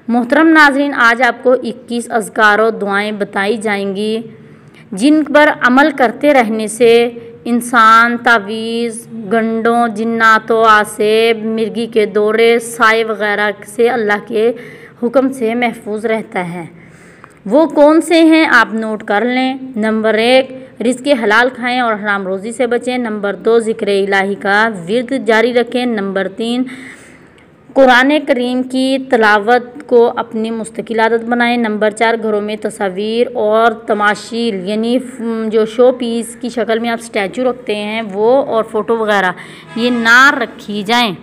मोहतरम नाज़रीन, आज आपको 21 अज़कार और दुआएँ बताई जाएंगी जिन पर अमल करते रहने से इंसान तावीज़, गंडों, जिन्नातों, आसेब, मिर्गी के दौरे, साए वग़ैरह से अल्लाह के हुक्म से महफूज रहता है। वो कौन से हैं आप नोट कर लें। नंबर 1, रिज़्क़ हलाल खाएं और हराम रोज़ी से बचें। नंबर 2, ज़िक्र इलाही का विर्द जारी रखें। नंबर 3, कुरान करीम की तिलावत को अपनी मुस्तकिल आदत बनाएं। नंबर 4, घरों में तस्वीर और तमाशील यानी जो शो पीस की शक्ल में आप स्टैचू रखते हैं वो और फ़ोटो वगैरह ये ना रखी जाएं।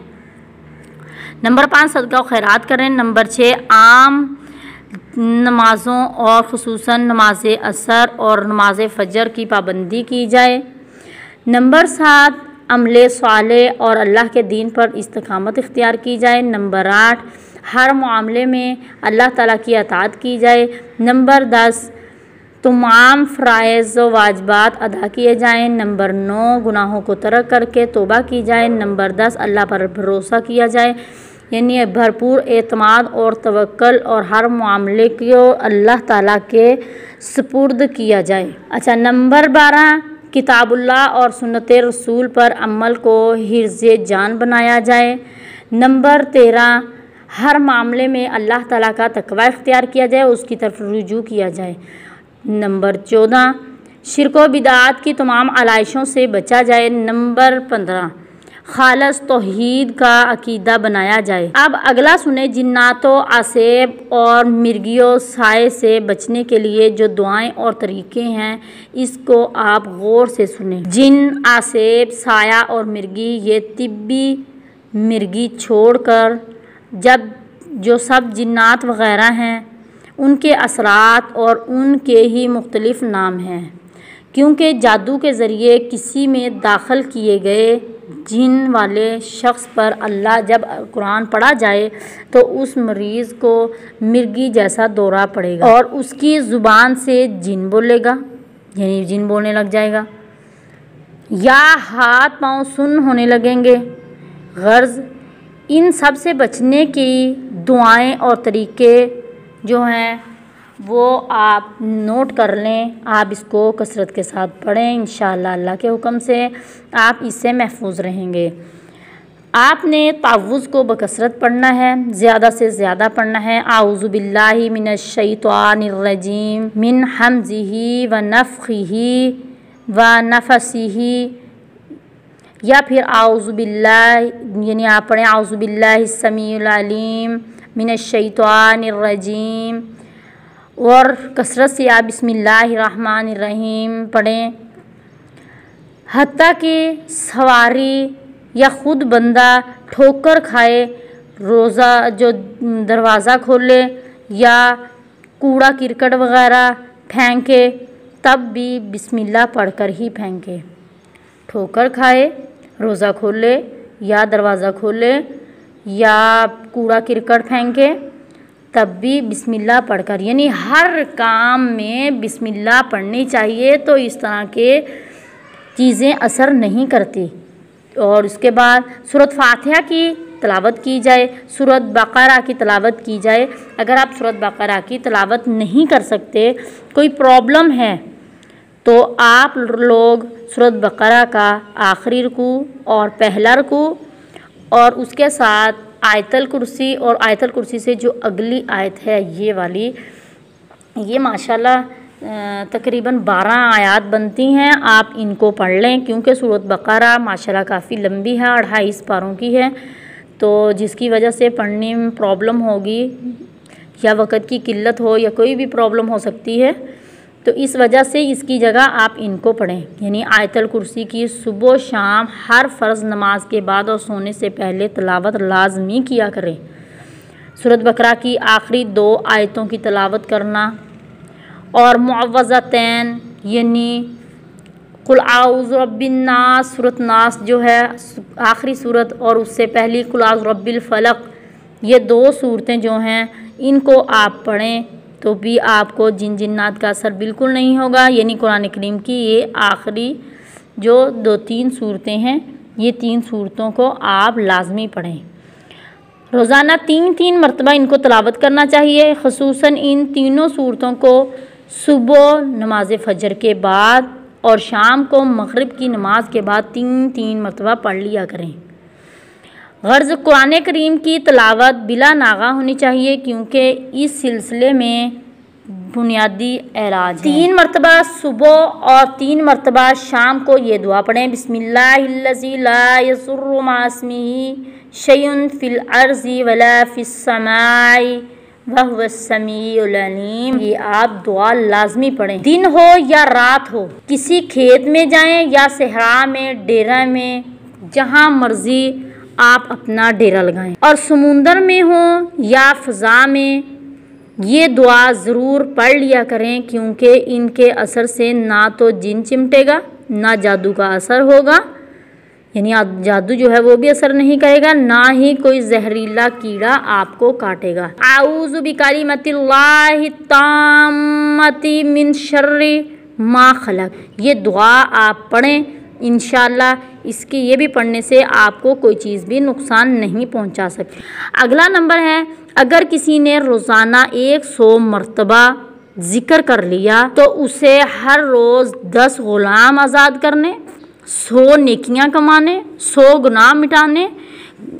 नंबर 5, सदका और खैरात करें। नंबर 6, आम नमाज़ों और ख़ुसूसन नमाज असर और नमाज फ़जर की पाबंदी की जाए। नंबर 7, अमले साले और अल्लाह के दीन पर इस्तिकामत इख्तियार की जाए। नंबर 8, हर मामले में अल्लाह ताला की अताअत की जाए। नंबर 10, तमाम फ़राइज़ व वाजिबात अदा किए जाएं। नंबर 9, गुनाहों को तर्क करके तौबा की जाए। नंबर 10, अल्लाह पर भरोसा किया जाए यानी भरपूर एतमाद और तवक्कल और हर मामले को अल्लाह ताला के सुपुर्द किया जाए। अच्छा, नंबर 12, किताबुल्लाह और सुन्नत रसूल पर अमल को हिर्ज़े जान बनाया जाए। नंबर 13, हर मामले में अल्लाह ताला का तक़वा इख्तियार किया जाए, उसकी तरफ रुजू किया जाए। नंबर 14, शिर्क व बिदात की तमाम आलाइशों से बचा जाए। नंबर 15, खालस तौहीद का अकीदा बनाया जाए। अब अगला सुने जिन्नातों, आसेब और मिर्गियों साए से बचने के लिए जो दुआएं और तरीके हैं इसको आप गौर से सुने। जिन, आसेब, साया और मिर्गी ये तिब्बी मिर्गी छोड़कर जब जो सब जिन्नात वग़ैरह हैं उनके असरात और उनके ही मुख्तलिफ़ नाम हैं, क्योंकि जादू के ज़रिए किसी में दाखिल किए गए जिन वाले शख्स पर अल्लाह जब कुरान पढ़ा जाए तो उस मरीज़ को मिर्गी जैसा दौरा पड़ेगा और उसकी ज़ुबान से जिन बोलेगा यानी जिन बोलने लग जाएगा या हाथ पांव सुन्न होने लगेंगे। गर्ज़ इन सब से बचने की दुआएं और तरीके जो हैं वो आप नोट कर लें। आप इसको कसरत के साथ पढ़ें, इंशाअल्लाह अल्लाह के हुक्म से आप इससे महफूज रहेंगे। आपने तावुज़ को बकसरत पढ़ना है, ज़्यादा से ज़्यादा पढ़ना है। आऊज़ु बिल्लाहि मिनश शैतानिर रजीम मिन हमज़िही व नफ़ख़िही व नफ़सिही, या फिर आऊज़ु बिल्लाहि यानी आप पढ़ें आऊज़ु बिल्लाहिस समीउल अलीम मिनश शैतानिर रजीम, और कसरत से आप बिस्मिल्लाहिर्रहमानिर्रहीम पढ़ें। हत्ता कि सवारी या ख़ुद बंदा ठोकर खाए, रोज़ा जो दरवाज़ा खोले या कूड़ा किरकट वग़ैरह फेंके तब भी बिस्मिल्लाह पढ़कर ही फेंके। ठोकर खाए, रोज़ा खोले या दरवाज़ा खोले या कूड़ा किरकट फेंके तब भी बिस्मिल्लाह पढ़कर, यानी हर काम में बिस्मिल्लाह पढ़नी चाहिए तो इस तरह के चीज़ें असर नहीं करती। और उसके बाद सूरत फातिहा की तिलावत की जाए, सूरत बकरा की तिलावत की जाए। अगर आप सूरत बकरा की तिलावत नहीं कर सकते, कोई प्रॉब्लम है, तो आप लोग सूरत बकरा का आखिरी रुकू और पहला रुकू और उसके साथ आयतल कुर्सी और आयतल कुर्सी से जो अगली आयत है ये वाली, ये माशाल्लाह तकरीबन 12 आयत बनती हैं। आप इनको पढ़ लें क्योंकि सूरत बकरा माशाल्लाह काफ़ी लंबी है, 28 पारों की है, तो जिसकी वजह से पढ़ने में प्रॉब्लम होगी या वक़्त की किल्लत हो या कोई भी प्रॉब्लम हो सकती है, तो इस वजह से इसकी जगह आप इनको पढ़ें। यानी आयतल कुर्सी की सुबह शाम हर फ़र्ज़ नमाज के बाद और सोने से पहले तिलावत लाजमी किया करें। सूरत बकरा की आखिरी 2 आयतों की तिलावत करना और मुअव्वज़तैन यानी कुल आऊज़ु रब्बिन नास, सूरत नास जो है आखिरी सूरत, और उससे पहली कुल आऊज़ु रब्बिल फलक, ये 2 सूरतें जो हैं इनको आप पढ़ें तो भी आपको जिन जिन्नात का असर बिल्कुल नहीं होगा। यानी कुरान करीम की ये आखिरी जो 2-3 सूरतें हैं, ये 3 सूरतों को आप लाजमी पढ़ें। रोज़ाना 3-3 मरतबा इनको तिलावत करना चाहिए। ख़ुसूसन इन तीनों सूरतों को सुबह नमाज फ़जर के बाद और शाम को मग़रिब की नमाज के बाद 3-3 मरतबा पढ़ लिया करें। गर्ज़ कुरान करीम की तिलावत बिला नागा होनी चाहिए, क्योंकि इस सिलसिले में बुनियादी इलाज 3 मरतबा सुबह और 3 मरतबा शाम को ये दुआ पढ़ें, बिस्मिल्लाहिल्लज़ी ला यज़ुर्रु मा इस्मिही शैउन फिल अर्ज़ि वला फिस समाई वहुवस समीउल अलीम। ये आप दुआ लाजमी पढ़ें। दिन हो या रात हो, किसी खेत में जाएं या सहरा में, डेरा में, जहाँ मर्जी आप अपना डेरा लगाएं। और समुंदर में हो या फ़ज़ा में, ये दुआ ज़रूर पढ़ लिया करें, क्योंकि इनके असर से ना तो जिन चिमटेगा, ना जादू का असर होगा, यानी जादू जो है वो भी असर नहीं करेगा, ना ही कोई जहरीला कीड़ा आपको काटेगा। आऊज़ु बिकलिमतिल्लाहि ताम्मति मिन शर्रि मा खलक। ये दुआ आप पढ़ें, इंशाअल्लाह इसके ये भी पढ़ने से आपको कोई चीज़ भी नुकसान नहीं पहुंचा सकती। अगला नंबर है, अगर किसी ने रोज़ाना 100 मरतबा ज़िक्र कर लिया तो उसे हर रोज़ 10 ग़ुलाम आज़ाद करने, 100 नेकियां कमाने, 100 गुनाह मिटाने,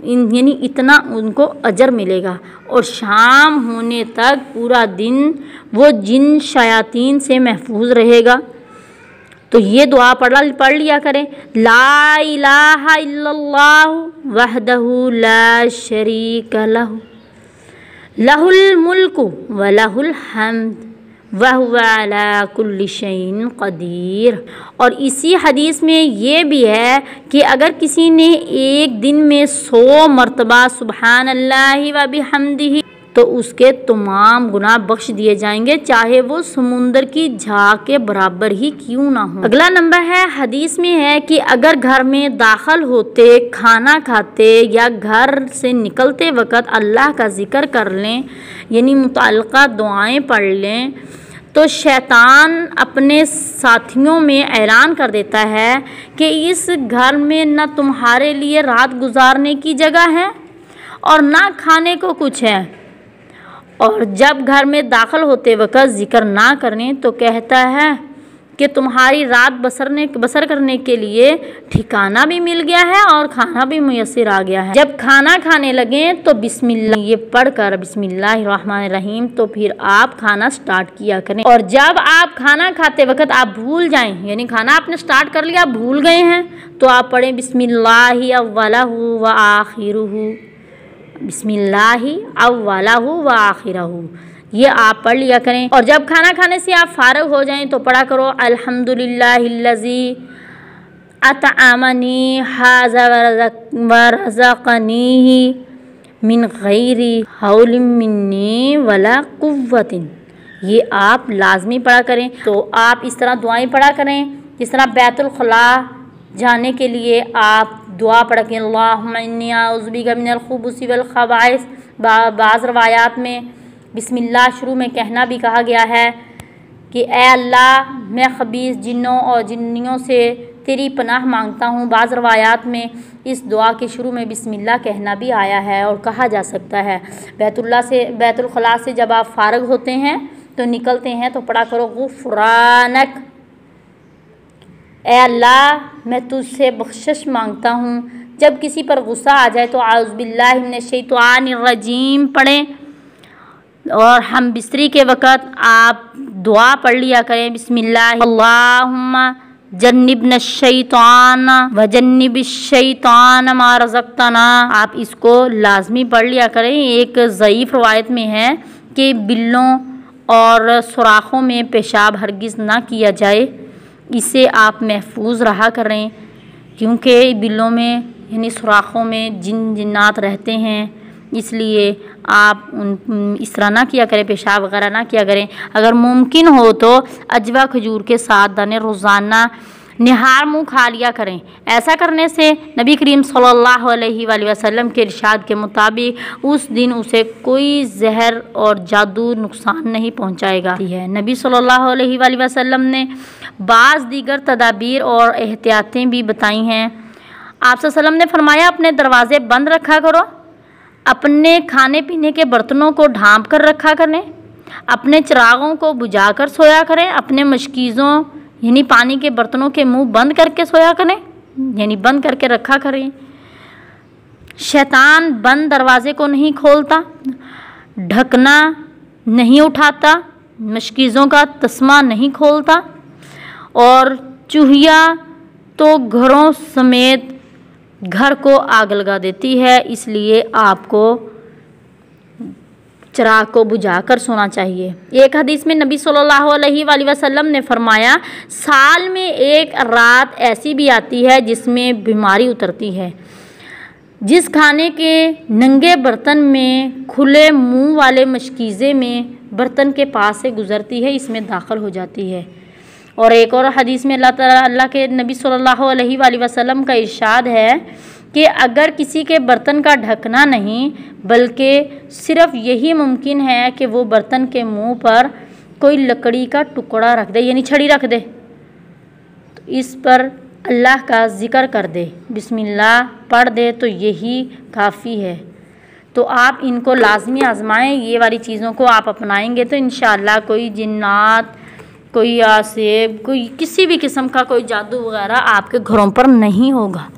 यानी इतना उनको अजर मिलेगा। और शाम होने तक पूरा दिन वो जिन शयातीन से महफूज रहेगा। तो ये दुआ पढ़ लिया करें, ला इलाहा इल्लल्लाहु वहदहु ला शरीका लहु लहुल मुल्कु व लहुल हम्द वहुवा अला कुल्लि शैइन क़दीर। और इसी हदीस में ये भी है कि अगर किसी ने एक दिन में 100 मरतबा सुबहान अल्लाहि व बिहम्दिही तो उसके तमाम गुनाह बख्श दिए जाएंगे, चाहे वो समुंदर की झाग के बराबर ही क्यों ना हो। अगला नंबर है, हदीस में है कि अगर घर में दाखिल होते, खाना खाते या घर से निकलते वक़्त अल्लाह का ज़िक्र कर लें, यानी मुतल्लिक़ा दुआएं पढ़ लें, तो शैतान अपने साथियों में ऐलान कर देता है कि इस घर में न तुम्हारे लिए रात गुजारने की जगह है और ना खाने को कुछ है। और जब घर में दाखिल होते वक़्त ज़िक्र ना करें तो कहता है कि तुम्हारी रात बसर करने के लिए ठिकाना भी मिल गया है और खाना भी मुयस्सर आ गया है। जब खाना खाने लगें तो बिस्मिल्लाह ये पढ़कर बिस्मिल्लाहिर्रहमानिर्रहीम तो फिर आप खाना स्टार्ट किया करें। और जब आप खाना खाते वक़्त आप भूल जाएं, यानी खाना आपने स्टार्ट कर लिया, भूल गए हैं, तो आप पढ़ें बिस्मिल्लाहि अव्वलहु व आखिरुहु, बिस्मिल्लाहि अव्वलहु व आखिरुहु। ये आप पढ़ लिया करें। और जब खाना खाने से आप फारग हो जाएं तो पढ़ा करो अल्हम्दुलिल्लाहिल्लज़ी अतअमनी हाज़ा व रज़क़नीही मिन गैरि हौलिन मिन्नी वला कुव्वतिन। ये आप लाजमी पढ़ा करें। तो आप इस तरह दुआएं पढ़ा करें, जिस तरह बैतुल खला जाने के लिए आप दुआ पढ़ के अल्लाहुम्मा इन्नी अऊज़ु बिका मिनल खुबुसी वल खबाइस। बाज़ रवायात में बिस्मिल्लाह शुरू में कहना भी कहा गया है कि ए अल्लाह मैं खबीस जिन्नों और जिन्नियों से तेरी पनाह मांगता हूँ। बाज़ रवायात में इस दुआ के शुरू में बिस्मिल्लाह कहना भी आया है और कहा जा सकता है। बैतुल खला से जब आप फारग होते हैं तो निकलते हैं तो पढ़ा करो गुफ़रानक, ए अल्लाह मैं तुझसे बख्शिश मांगता हूँ। जब किसी पर गुस्सा आ जाए तो आउज़ु बिल्लाहि मिनश शैतानिर रजीम पढ़ें। और हम बिस्तरी के वक़्त आप दुआ पढ़ लिया करें, बिस्मिल्लाह अल्लाहुम्मा जन्निबना शैतान व जन्निबिश शैतान मा रज़क़तना। आप इसको लाजमी पढ़ लिया करें। एक ज़ईफ़ रवायत में है कि बिल्लों और सुराखों में पेशाब हरगिज़ ना किया जाए, इससे आप महफूज रहा करें, क्योंकि बिल्लों में यानी सुराखों में जिन्नात रहते हैं, इसलिए आप इस तरह ना किया करें, पेशाब वगैरह ना किया करें। अगर मुमकिन हो तो अजवा खजूर के साथ दाने रोज़ाना निहार मुँह खा लिया करें। ऐसा करने से नबी करीम सल्लल्लाहु अलैहि वसल्लम के इरशाद के मुताबिक उस दिन उसे कोई जहर और जादू नुकसान नहीं पहुंचाएगा। नबी सल्लल्लाहु अलैहि वसल्लम ने बाज़ दीगर तदाबीर और एहतियातें भी बताई हैं। आप सल्लल्लाहु अलैहि वसल्लम ने फरमाया, अपने दरवाज़े बंद रखा करो, अपने खाने पीने के बर्तनों को ढांप कर रखा करें, अपने चिरागों को बुझाकर सोया करें, अपने मशकीज़ों यानी पानी के बर्तनों के मुंह बंद करके सोया करें, यानी बंद करके रखा करें। शैतान बंद दरवाजे को नहीं खोलता, ढकना नहीं उठाता, मशकीज़ों का तस्मा नहीं खोलता, और चूहिया तो घरों समेत घर को आग लगा देती है। इसलिए आपको चिराग को बुझाकर सोना चाहिए। एक हदीस में नबी सल्लल्लाहु अलैहि वसल्लम ने फरमाया, साल में एक रात ऐसी भी आती है जिसमें बीमारी उतरती है, जिस खाने के नंगे बर्तन में खुले मुंह वाले मशकीज़े में बर्तन के पास से गुज़रती है, इसमें दाखिल हो जाती है। और एक और हदीस में अल्लाह के नबी सल्लल्लाहु अलैहि वसल्लम का इरशाद है कि अगर किसी के बर्तन का ढकना नहीं बल्कि सिर्फ़ यही मुमकिन है कि वो बर्तन के मुंह पर कोई लकड़ी का टुकड़ा रख दे, यानी छड़ी रख दे, तो इस पर अल्लाह का ज़िक्र कर दे, बिस्मिल्लाह पढ़ दे, तो यही काफ़ी है। तो आप इनको लाजमी आजमाएं। ये वाली चीज़ों को आप अपनाएंगे तो इंशाअल्लाह कोई जिन्नात, कोई आसेब, कोई किसी भी किस्म का कोई जादू वगैरह आपके घरों पर नहीं होगा।